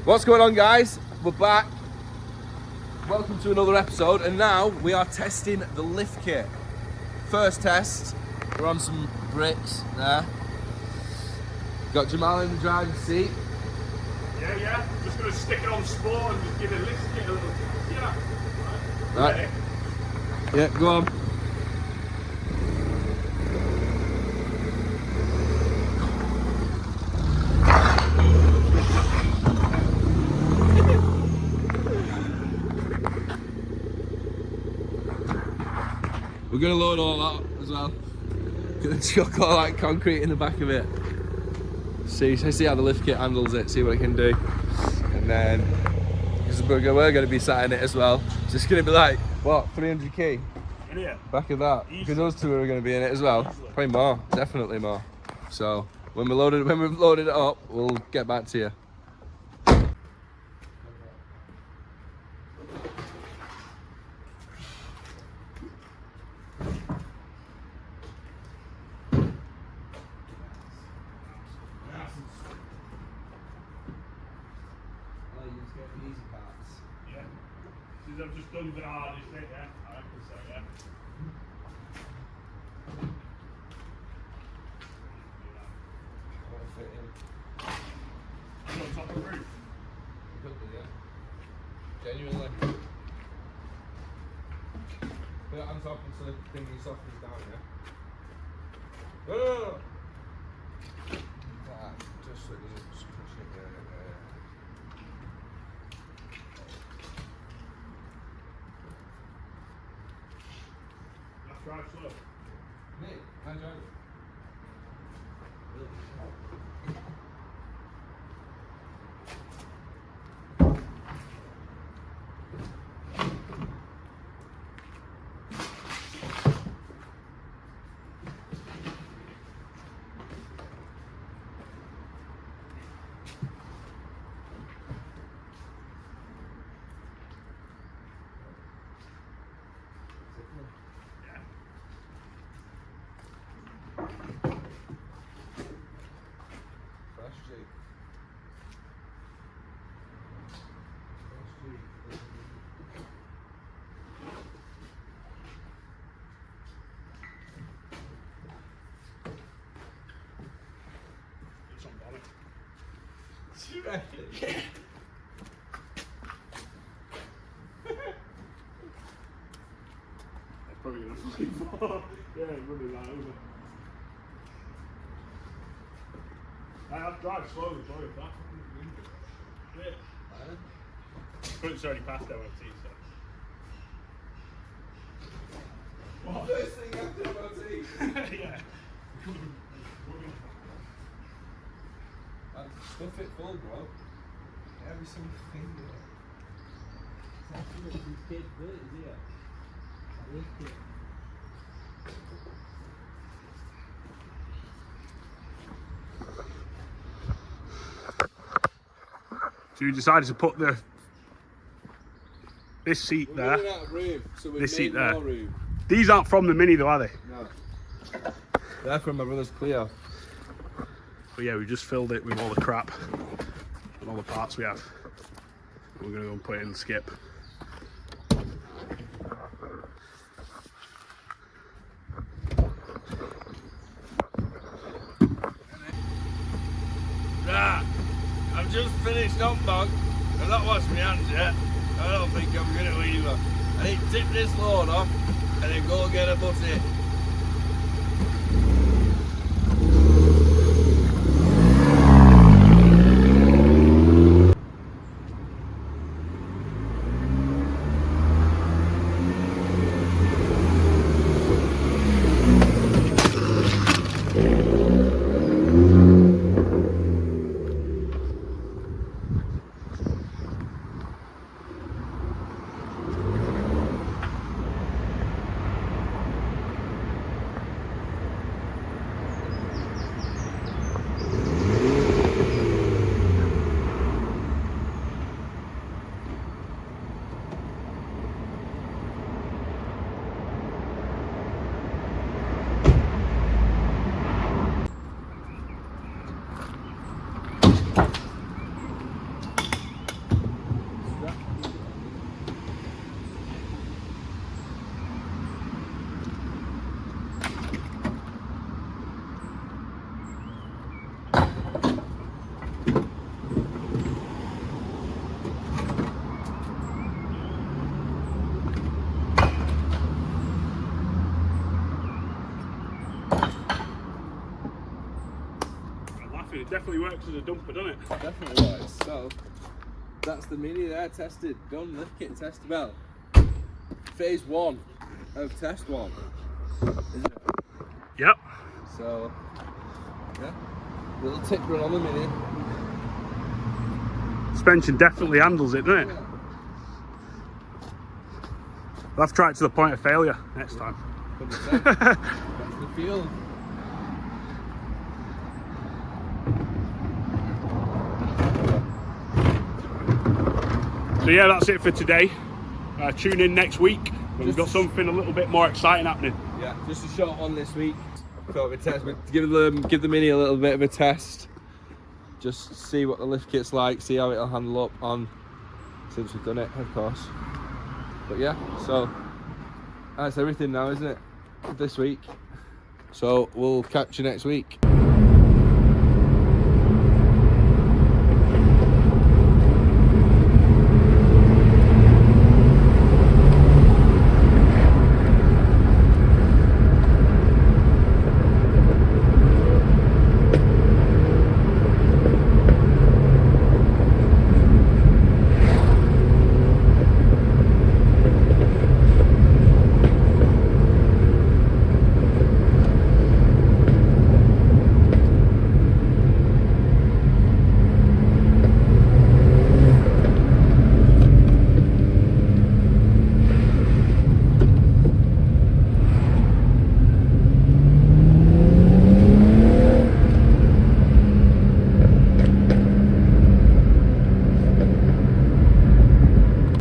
What's going on, guys? We're back. Welcome to another episode, and now we are testing the lift kit. First test, we're on some bricks there. Got Jamal in the driving seat. Yeah. Just gonna stick it on sport and just give it a lift kit a little. Yeah. Right. Yeah, go on. We're gonna load all that as well. Gonna chuck all that concrete in the back of it. See how the lift kit handles it, see what it can do. And then we're gonna be sat in it as well. So it's gonna be like, what, 300 key? Yeah. Back of that. Because those two are gonna be in it as well. Probably more, definitely more. So when we've loaded it up, we'll get back to you. I've just done the hardest bit, yeah. I reckon so, yeah. On top of the roof. Could be, yeah. Genuinely. Put your hands off until the thing softens down, yeah? No! Just so it doesn't push it, yeah. That's right, slow. Nick, I enjoyed it. It's on bonnet. You reckon? Yeah. That's probably gonna flip off. Yeah, running that over. I have to drive slow and enjoy that. Yeah. But it's already past MOT, so. What? First thing after MOT. Yeah. Stuff it full, bro. Every single finger. So you decided to put this seat We're there. running out of room, so we've This seat made there. more room. These aren't from the Mini though, are they? No. They're from my brother's Clio. But yeah, we just filled it with all the crap and all the parts we have. We're gonna go and put it in the skip. Right, I've just finished on bog. I've not washed my hands yet. I don't think I'm gonna either. I need to tip this load off and then go get a butty. definitely works as a dumper, doesn't it? Definitely works. So that's the Mini there, tested, done, lift kit test. Well, phase 1 of test 1, isn't it? Yep. So yeah, little tip run on the Mini. Suspension definitely handles it, doesn't it? Yeah. We'll have to try it to the point of failure next time. 100%. That's the feel. So yeah, that's it for today. Tune in next week. We've got something a little bit more exciting happening. Yeah, just a short one this week. Thought we'd test, give the Mini a little bit of a test. Just see what the lift kit's like, see how it'll handle up on, since we've done it, of course. But yeah, so that's everything now, isn't it? This week. So we'll catch you next week.